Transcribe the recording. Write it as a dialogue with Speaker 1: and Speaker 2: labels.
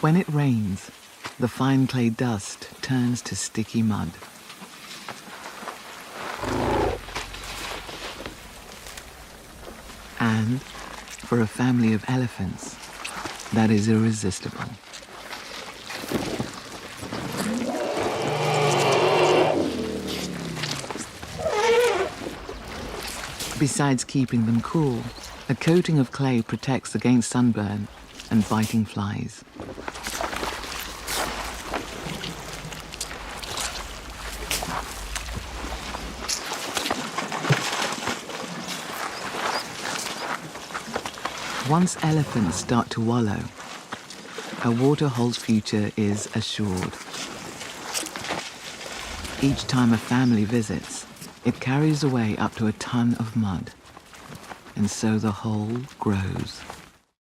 Speaker 1: When it rains, the fine clay dust turns to sticky mud. And for a family of elephants, that is irresistible. Besides keeping them cool, a coating of clay protects against sunburn and biting flies. Once elephants start to wallow, a waterhole's future is assured. Each time a family visits, it carries away up to a ton of mud, and so the hole grows.